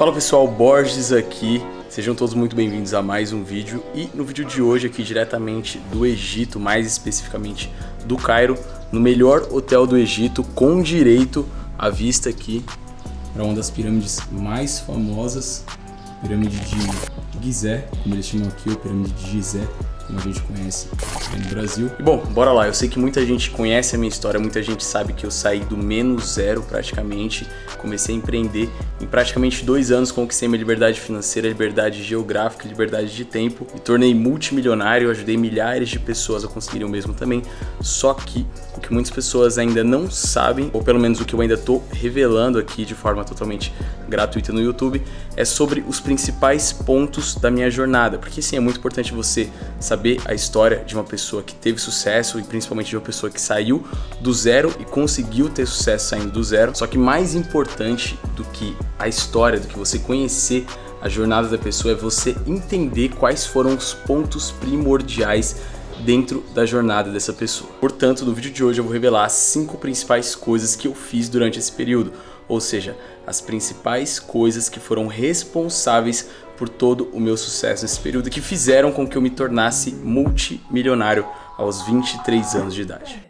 Fala pessoal, Borges aqui, sejam todos muito bem-vindos a mais um vídeo e no vídeo de hoje aqui diretamente do Egito, mais especificamente do Cairo, no melhor hotel do Egito com direito à vista aqui para uma das pirâmides mais famosas, pirâmide de Gizé, como eles chamam aqui, ou pirâmide de Gizé, como a gente conhece aqui no Brasil. E bom, bora lá, eu sei que muita gente conhece a minha história, muita gente sabe que eu saí do menos zero praticamente, comecei a empreender em praticamente 2 anos, conquistei minha liberdade financeira, liberdade geográfica, liberdade de tempo, me tornei multimilionário, ajudei milhares de pessoas a conseguirem o mesmo também, só que o que muitas pessoas ainda não sabem, ou pelo menos o que eu ainda estou revelando aqui de forma totalmente gratuita no YouTube, é sobre os principais pontos da minha jornada, porque sim, é muito importante você saber a história de uma pessoa que teve sucesso e principalmente de uma pessoa que saiu do zero e conseguiu ter sucesso saindo do zero, só que mais importante do que a história, do que você conhecer a jornada da pessoa é você entender quais foram os pontos primordiais dentro da jornada dessa pessoa. Portanto, no vídeo de hoje eu vou revelar as 5 principais coisas que eu fiz durante esse período, ou seja, as principais coisas que foram responsáveis por todo o meu sucesso nesse período, que fizeram com que eu me tornasse multimilionário aos 23 anos de idade.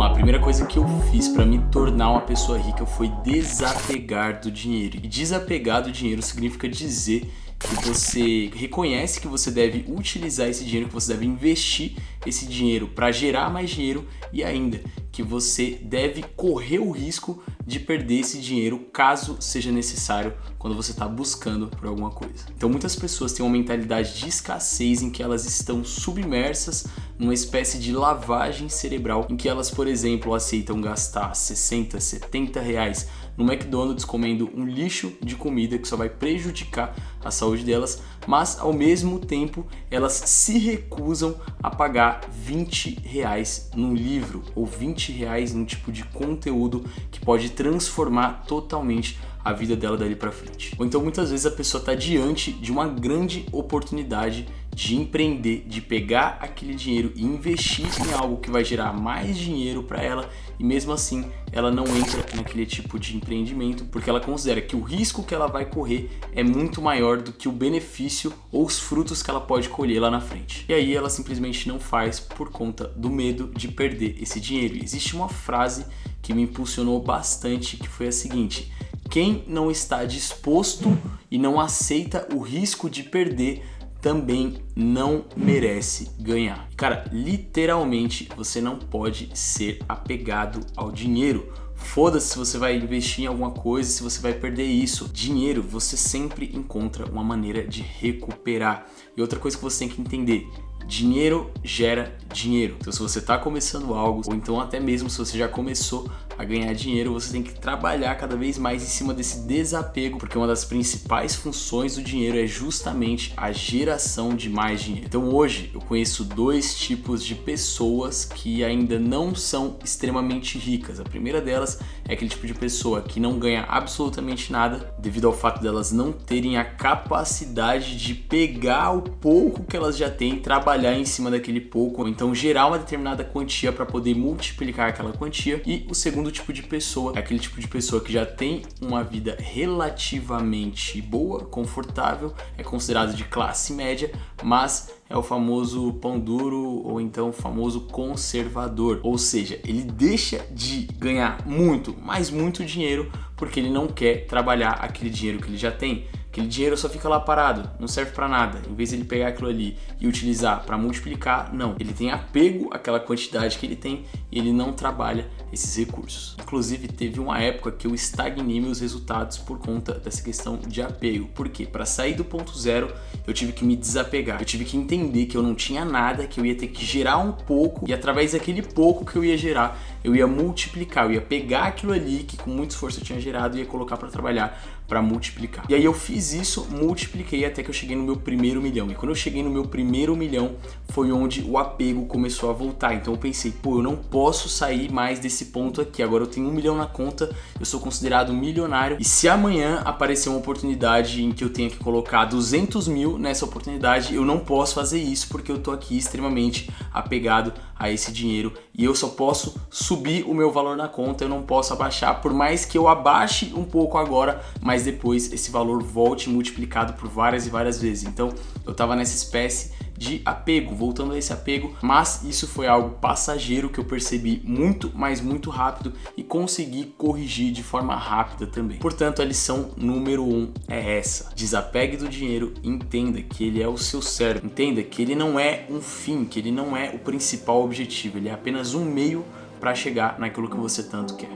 A primeira coisa que eu fiz para me tornar uma pessoa rica foi desapegar do dinheiro. E desapegar do dinheiro significa dizer que você reconhece que você deve utilizar esse dinheiro, que você deve investir esse dinheiro para gerar mais dinheiro e ainda que você deve correr o risco de perder esse dinheiro caso seja necessário quando você está buscando por alguma coisa. Então muitas pessoas têm uma mentalidade de escassez em que elas estão submersas numa espécie de lavagem cerebral em que elas, por exemplo, aceitam gastar 60, 70 reais no McDonald's comendo um lixo de comida que só vai prejudicar a saúde delas, mas ao mesmo tempo elas se recusam a pagar 20 reais num livro ou 20 reais num tipo de conteúdo que pode transformar totalmente a vida dela dali pra frente. Ou então muitas vezes a pessoa está diante de uma grande oportunidade de empreender, de pegar aquele dinheiro e investir em algo que vai gerar mais dinheiro para ela e mesmo assim ela não entra naquele tipo de empreendimento porque ela considera que o risco que ela vai correr é muito maior do que o benefício ou os frutos que ela pode colher lá na frente. E aí ela simplesmente não faz por conta do medo de perder esse dinheiro. E existe uma frase que me impulsionou bastante que foi a seguinte: quem não está disposto e não aceita o risco de perder também não merece ganhar. Cara, literalmente você não pode ser apegado ao dinheiro. Foda-se se você vai investir em alguma coisa, se você vai perder isso. Dinheiro, você sempre encontra uma maneira de recuperar. E outra coisa que você tem que entender: dinheiro gera dinheiro. Então se você está começando algo, ou então até mesmo se você já começou a ganhar dinheiro, você tem que trabalhar cada vez mais em cima desse desapego, porque uma das principais funções do dinheiro é justamente a geração de mais dinheiro. Então hoje eu conheço 2 tipos de pessoas que ainda não são extremamente ricas. A primeira delas é aquele tipo de pessoa que não ganha absolutamente nada devido ao fato delas não terem a capacidade de pegar o pouco que elas já têm, trabalhar em cima daquele pouco, ou então gerar uma determinada quantia para poder multiplicar aquela quantia. E o segundo tipo de pessoa é aquele tipo de pessoa que já tem uma vida relativamente boa, confortável, é considerado de classe média, mas é o famoso pão duro ou então o famoso conservador, ou seja, ele deixa de ganhar muito, mas muito dinheiro porque ele não quer trabalhar aquele dinheiro que ele já tem. Aquele dinheiro só fica lá parado, não serve para nada. Em vez de ele pegar aquilo ali e utilizar para multiplicar, não. Ele tem apego àquela quantidade que ele tem e ele não trabalha esses recursos. Inclusive, teve uma época que eu estagnei meus resultados por conta dessa questão de apego. Por quê? Para sair do ponto zero, eu tive que me desapegar. Eu tive que entender que eu não tinha nada, que eu ia ter que gerar um pouco e através daquele pouco que eu ia gerar, eu ia multiplicar, eu ia pegar aquilo ali que com muito esforço eu tinha gerado e ia colocar para trabalhar para multiplicar. E aí eu fiz isso, multipliquei até que eu cheguei no meu primeiro milhão. E quando eu cheguei no meu primeiro milhão, foi onde o apego começou a voltar. Então eu pensei, pô, eu não posso sair mais desse ponto aqui. Agora eu tenho 1 milhão na conta, eu sou considerado milionário. E se amanhã aparecer uma oportunidade em que eu tenha que colocar 200 mil nessa oportunidade, eu não posso fazer isso porque eu tô aqui extremamente apegado a esse dinheiro. E eu só posso subir o meu valor na conta, eu não posso abaixar, por mais que eu abaixe um pouco agora, mas depois esse valor volte multiplicado por várias e várias vezes. Então eu tava nessa espécie de apego, voltando a esse apego, mas isso foi algo passageiro que eu percebi muito, mas muito rápido e consegui corrigir de forma rápida também. Portanto, a lição número 1 é essa: desapegue do dinheiro, entenda que ele é o seu cérebro, entenda que ele não é um fim, que ele não é o principal objetivo, ele é apenas um meio para chegar naquilo que você tanto quer.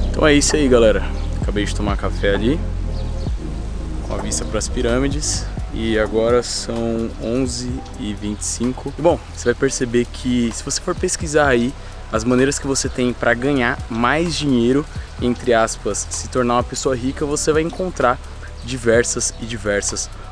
Então é isso aí, galera. Acabei de tomar café ali, com a vista para as pirâmides, e agora são 11h25. E bom, você vai perceber que se você for pesquisar aí as maneiras que você tem para ganhar mais dinheiro, entre aspas, se tornar uma pessoa rica, você vai encontrar diversas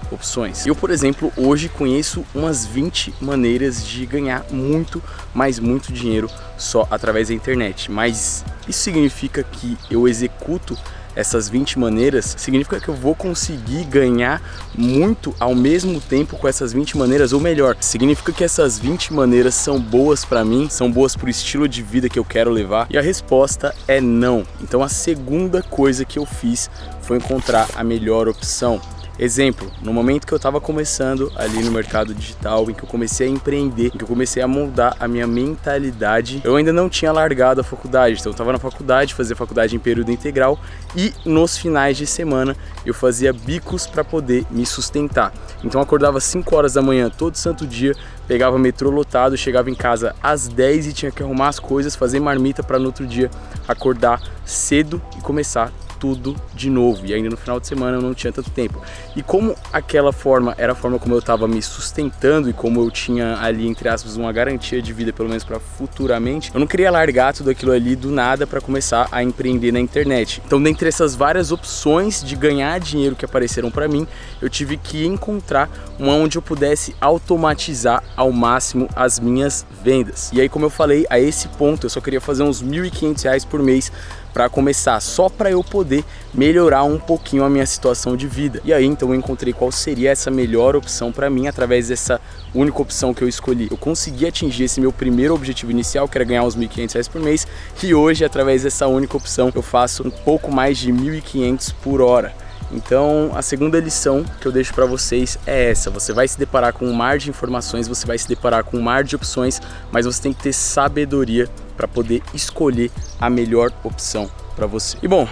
opções. Eu, por exemplo, hoje conheço umas 20 maneiras de ganhar muito, mas muito dinheiro só através da internet. Mas isso significa que eu executo essas 20 maneiras? Significa que eu vou conseguir ganhar muito ao mesmo tempo com essas 20 maneiras? Ou melhor, significa que essas 20 maneiras são boas para mim? São boas pro estilo de vida que eu quero levar? E a resposta é não. Então a segunda coisa que eu fiz foi encontrar a melhor opção. Exemplo, no momento que eu estava começando ali no mercado digital, em que eu comecei a empreender, em que eu comecei a moldar a minha mentalidade, eu ainda não tinha largado a faculdade. Então eu estava na faculdade, fazia faculdade em período integral, e nos finais de semana eu fazia bicos para poder me sustentar. Então eu acordava às 5 horas da manhã todo santo dia, pegava metrô lotado, chegava em casa às 10 e tinha que arrumar as coisas, fazer marmita para no outro dia acordar cedo e começar tudo de novo. E ainda no final de semana eu não tinha tanto tempo. E como aquela forma era a forma como eu estava me sustentando e como eu tinha ali, entre aspas, uma garantia de vida, pelo menos para futuramente, eu não queria largar tudo aquilo ali do nada para começar a empreender na internet. Então, dentre essas várias opções de ganhar dinheiro que apareceram para mim, eu tive que encontrar uma onde eu pudesse automatizar ao máximo as minhas vendas. E aí, como eu falei, a esse ponto eu só queria fazer uns R$1.500 por mês para começar, só para eu poder melhorar um pouquinho a minha situação de vida. E aí então eu encontrei qual seria essa melhor opção para mim através dessa única opção que eu escolhi. Eu consegui atingir esse meu primeiro objetivo inicial, que era ganhar uns R$1.500 por mês, e hoje através dessa única opção eu faço um pouco mais de 1.500 por hora. Então a segunda lição que eu deixo para vocês é essa: você vai se deparar com um mar de informações, você vai se deparar com um mar de opções, mas você tem que ter sabedoria para poder escolher a melhor opção para você. E bom,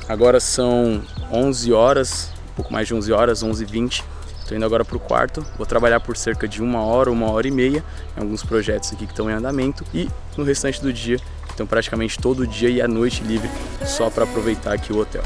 agora são 11 horas, um pouco mais de 11 horas, 11h20. Estou indo agora para o quarto, vou trabalhar por cerca de 1 hora, 1h30 em alguns projetos aqui que estão em andamento, e no restante do dia, então praticamente todo o dia e a noite livre só para aproveitar aqui o hotel.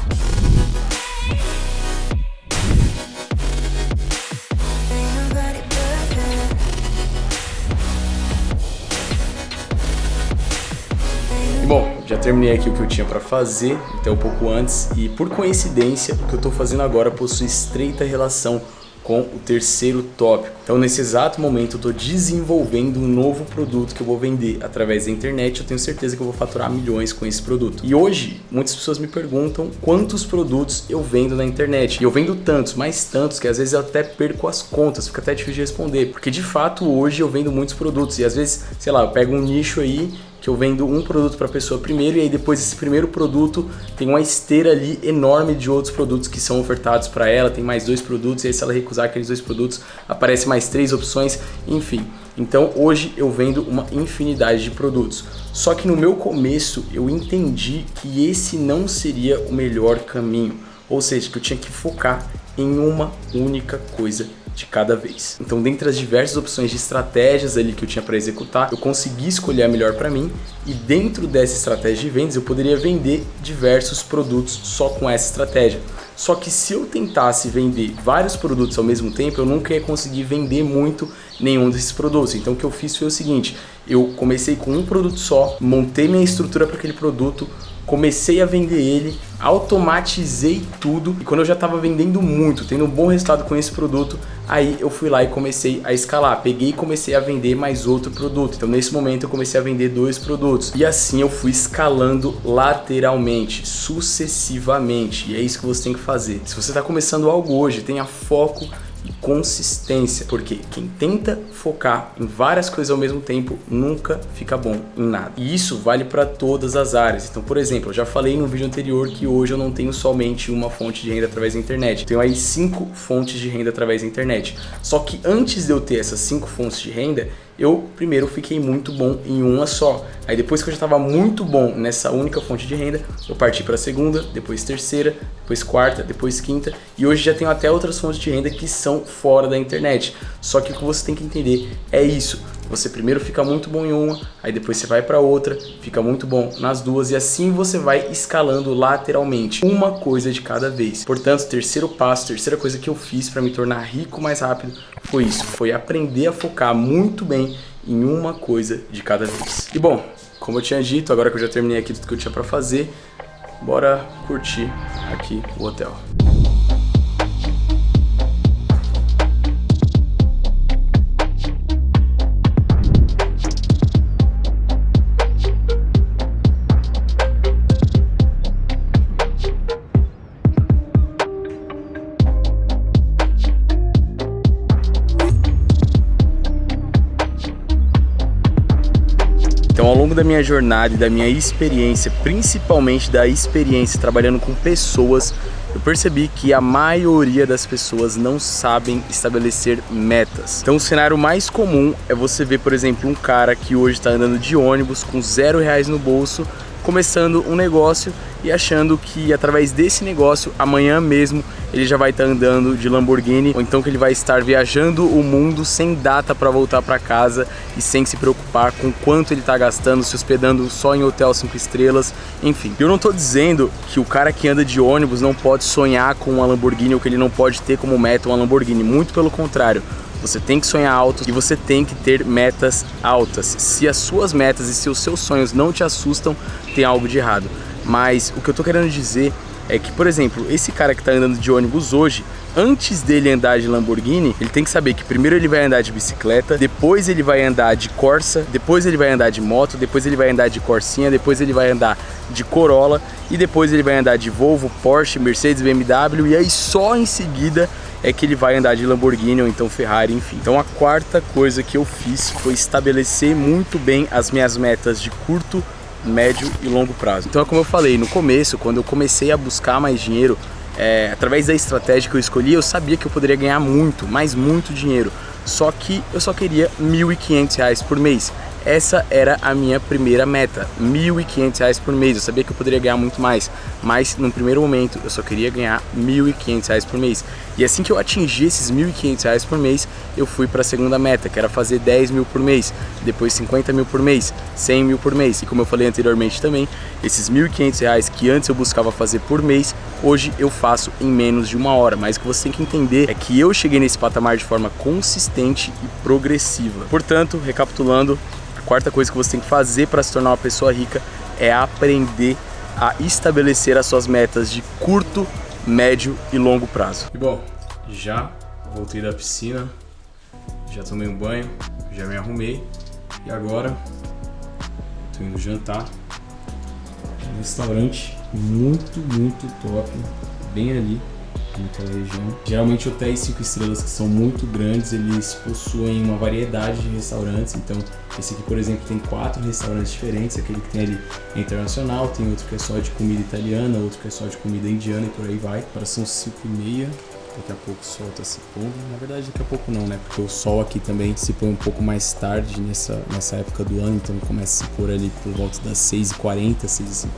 Bom, já terminei aqui o que eu tinha para fazer, até um pouco antes, e por coincidência o que eu estou fazendo agora possui estreita relação com o terceiro tópico. Então nesse exato momento eu estou desenvolvendo um novo produto que eu vou vender através da internet. Eu tenho certeza que eu vou faturar milhões com esse produto. E hoje muitas pessoas me perguntam quantos produtos eu vendo na internet. E eu vendo tantos, mais tantos, que às vezes eu até perco as contas, fica até difícil de responder. Porque de fato hoje eu vendo muitos produtos e às vezes, sei lá, eu pego um nicho aí que eu vendo um produto para a pessoa primeiro, e aí depois esse primeiro produto tem uma esteira ali enorme de outros produtos que são ofertados para ela, tem mais 2 produtos, e aí se ela recusar aqueles 2 produtos, aparece mais 3 opções, enfim. Então hoje eu vendo uma infinidade de produtos. Só que no meu começo eu entendi que esse não seria o melhor caminho, ou seja, que eu tinha que focar em uma única coisa de cada vez. Então, dentre as diversas opções de estratégias ali que eu tinha para executar, eu consegui escolher a melhor para mim, e dentro dessa estratégia de vendas eu poderia vender diversos produtos só com essa estratégia. Só que se eu tentasse vender vários produtos ao mesmo tempo, eu nunca ia conseguir vender muito nenhum desses produtos. Então o que eu fiz foi o seguinte: eu comecei com um produto só, montei minha estrutura para aquele produto, comecei a vender ele, automatizei tudo, e quando eu já estava vendendo muito, tendo um bom resultado com esse produto, aí eu fui lá e comecei a escalar. Peguei e comecei a vender mais outro produto. Então nesse momento eu comecei a vender 2 produtos. E assim eu fui escalando lateralmente, sucessivamente. E é isso que você tem que fazer. Se você está começando algo hoje, tenha foco e consistência, porque quem tenta focar em várias coisas ao mesmo tempo nunca fica bom em nada. E isso vale para todas as áreas. Então, por exemplo, eu já falei no vídeo anterior que hoje eu não tenho somente uma fonte de renda através da internet. Eu tenho aí 5 fontes de renda através da internet. Só que antes de eu ter essas 5 fontes de renda, eu primeiro fiquei muito bom em uma só. Aí depois que eu já estava muito bom nessa única fonte de renda, eu parti para a segunda, depois terceira, depois quarta, depois quinta, e hoje já tenho até outras fontes de renda que são fora da internet. Só que o que você tem que entender é isso: você primeiro fica muito bom em uma, aí depois você vai para outra, fica muito bom nas duas, e assim você vai escalando lateralmente, uma coisa de cada vez. Portanto, o terceiro passo, a terceira coisa que eu fiz para me tornar rico mais rápido foi isso: foi aprender a focar muito bem em uma coisa de cada vez. E bom, como eu tinha dito, agora que eu já terminei aqui tudo que eu tinha para fazer, bora curtir aqui o hotel. Então, ao longo da minha jornada e da minha experiência, principalmente da experiência trabalhando com pessoas, eu percebi que a maioria das pessoas não sabem estabelecer metas. Então, o cenário mais comum é você ver, por exemplo, um cara que hoje está andando de ônibus com R$0 no bolso, começando um negócio e achando que através desse negócio, amanhã mesmo, ele já vai estar andando de Lamborghini, ou então que ele vai estar viajando o mundo sem data para voltar para casa e sem se preocupar com quanto ele está gastando, se hospedando só em hotel 5 estrelas, enfim. Eu não estou dizendo que o cara que anda de ônibus não pode sonhar com uma Lamborghini ou que ele não pode ter como meta uma Lamborghini, muito pelo contrário. Você tem que sonhar alto e você tem que ter metas altas. Se as suas metas e se os seus sonhos não te assustam, tem algo de errado. Mas o que eu tô querendo dizer é que, por exemplo, esse cara que tá andando de ônibus hoje, antes dele andar de Lamborghini, ele tem que saber que primeiro ele vai andar de bicicleta, depois ele vai andar de Corsa, depois ele vai andar de moto, depois ele vai andar de Corsinha, depois ele vai andar de Corolla e depois ele vai andar de Volvo, Porsche, Mercedes, BMW, e aí só em seguida é que ele vai andar de Lamborghini ou então Ferrari, enfim. Então a quarta coisa que eu fiz foi estabelecer muito bem as minhas metas de curto, médio e longo prazo. Então é como eu falei, no começo, quando eu comecei a buscar mais dinheiro, através da estratégia que eu escolhi, eu sabia que eu poderia ganhar muito, mas muito dinheiro. Só que eu só queria R$1.500 por mês. Essa era a minha primeira meta, R$1.500 por mês. Eu sabia que eu poderia ganhar muito mais, mas no primeiro momento eu só queria ganhar R$1.500 por mês. E assim que eu atingi esses R$1.500 por mês, eu fui para a segunda meta, que era fazer 10 mil por mês, depois 50 mil por mês, 100 mil por mês. E como eu falei anteriormente também, esses R$1.500 que antes eu buscava fazer por mês, hoje eu faço em menos de uma hora. Mas o que você tem que entender é que eu cheguei nesse patamar de forma consistente e progressiva. Portanto, recapitulando, a quarta coisa que você tem que fazer para se tornar uma pessoa rica é aprender a estabelecer as suas metas de curto, médio e longo prazo. E bom, já voltei da piscina, já tomei um banho, já me arrumei e agora tô indo jantar num restaurante muito top, bem ali naquela região. Geralmente hotéis 5 estrelas que são muito grandes, eles possuem uma variedade de restaurantes. Então esse aqui, por exemplo, tem 4 restaurantes diferentes. Aquele que tem ali é internacional, tem outro que é só de comida italiana, outro que é só de comida indiana e por aí vai. Agora são 5h30, daqui a pouco o sol tá se pondo. Na verdade, daqui a pouco não, né? Porque o sol aqui também se põe um pouco mais tarde nessa época do ano, então começa a se pôr ali por volta das 6h40, 6h50.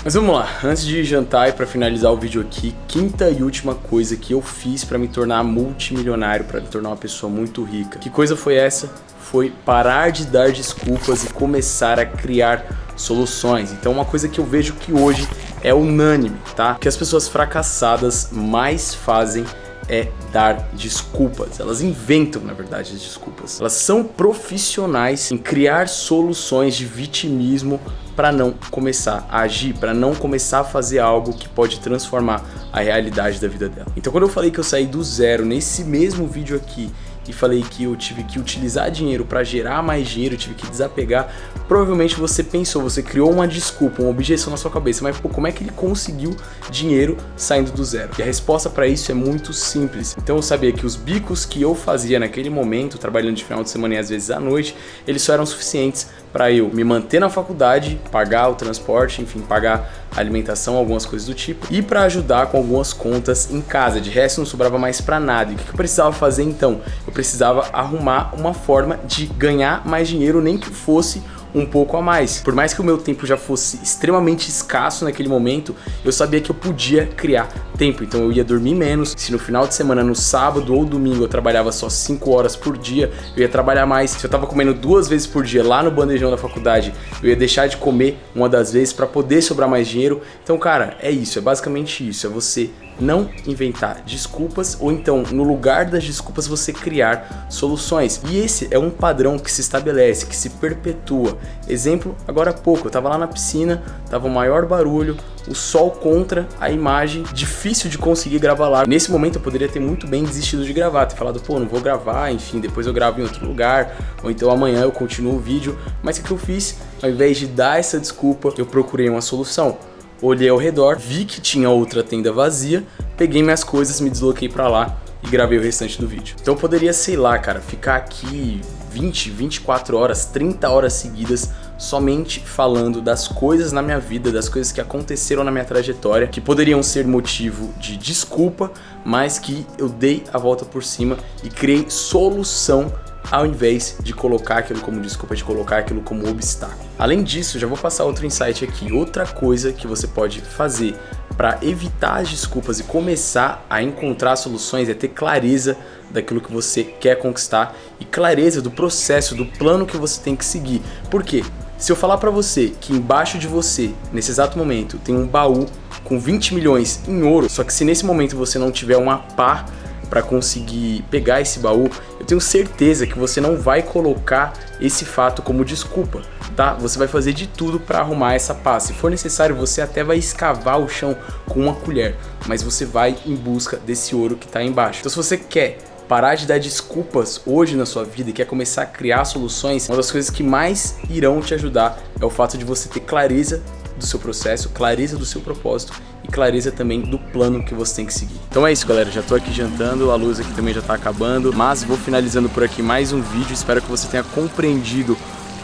Mas vamos lá, antes de jantar e pra finalizar o vídeo aqui, quinta e última coisa que eu fiz pra me tornar multimilionário, pra me tornar uma pessoa muito rica. Que coisa foi essa? Foi parar de dar desculpas e começar a criar soluções. Então uma coisa que eu vejo que hoje é unânime, tá? Que as pessoas fracassadas mais fazem é dar desculpas. Elas inventam, na verdade, as desculpas. Elas são profissionais em criar soluções de vitimismo para não começar a agir, para não começar a fazer algo que pode transformar a realidade da vida dela. Então quando eu falei que eu saí do zero nesse mesmo vídeo aqui e falei que eu tive que utilizar dinheiro para gerar mais dinheiro, eu tive que desapegar, provavelmente você pensou, você criou uma desculpa, uma objeção na sua cabeça, mas pô, como é que ele conseguiu dinheiro saindo do zero? E a resposta para isso é muito simples. Então eu sabia que os bicos que eu fazia naquele momento, trabalhando de final de semana e às vezes à noite, eles só eram suficientes para eu me manter na faculdade, pagar o transporte, enfim, pagar a alimentação, algumas coisas do tipo, e para ajudar com algumas contas em casa. De resto não sobrava mais para nada. E o que eu precisava fazer então? Eu precisava arrumar uma forma de ganhar mais dinheiro, nem que fosse um pouco a mais. Por mais que o meu tempo já fosse extremamente escasso naquele momento, eu sabia que eu podia criar tempo. Então eu ia dormir menos. Se no final de semana, no sábado ou domingo, eu trabalhava só 5 horas por dia, eu ia trabalhar mais. Se eu tava comendo 2 vezes por dia lá no bandejão da faculdade, eu ia deixar de comer uma das vezes para poder sobrar mais dinheiro. Então, cara, é isso, é basicamente isso, é você não inventar desculpas, ou então, no lugar das desculpas, você criar soluções. E esse é um padrão que se estabelece, que se perpetua. Exemplo, agora há pouco, eu tava lá na piscina, tava o maior barulho, o sol contra a imagem, difícil de conseguir gravar lá. Nesse momento eu poderia ter muito bem desistido de gravar, ter falado, pô, não vou gravar, enfim, depois eu gravo em outro lugar, ou então amanhã eu continuo o vídeo. Mas o que eu fiz? Ao invés de dar essa desculpa, eu procurei uma solução. Olhei ao redor, vi que tinha outra tenda vazia, peguei minhas coisas, me desloquei pra lá e gravei o restante do vídeo. Então eu poderia, sei lá, cara, ficar aqui 20, 24 horas, 30 horas seguidas somente falando das coisas na minha vida, das coisas que aconteceram na minha trajetória, que poderiam ser motivo de desculpa, mas que eu dei a volta por cima e criei solução ao invés de colocar aquilo como desculpa, de colocar aquilo como obstáculo. Além disso, já vou passar outro insight aqui. Outra coisa que você pode fazer para evitar as desculpas e começar a encontrar soluções é ter clareza daquilo que você quer conquistar e clareza do processo, do plano que você tem que seguir. Por quê? Se eu falar para você que embaixo de você, nesse exato momento, tem um baú com 20 milhões em ouro, só que se nesse momento você não tiver uma pá para conseguir pegar esse baú, eu tenho certeza que você não vai colocar esse fato como desculpa, tá? Você vai fazer de tudo para arrumar essa pá. Se for necessário, você até vai escavar o chão com uma colher, mas você vai em busca desse ouro que está embaixo. Então se você quer parar de dar desculpas hoje na sua vida e quer começar a criar soluções, uma das coisas que mais irão te ajudar é o fato de você ter clareza do seu processo, clareza do seu propósito e clareza também do plano que você tem que seguir. Então é isso, galera, já tô aqui jantando, a luz aqui também já tá acabando, mas vou finalizando por aqui mais um vídeo. Espero que você tenha compreendido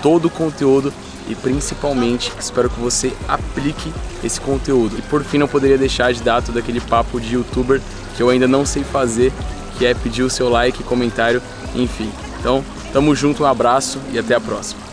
todo o conteúdo e principalmente espero que você aplique esse conteúdo. E por fim, não poderia deixar de dar todo aquele papo de youtuber que eu ainda não sei fazer, que é pedir o seu like, comentário, enfim. Então, tamo junto, um abraço e até a próxima.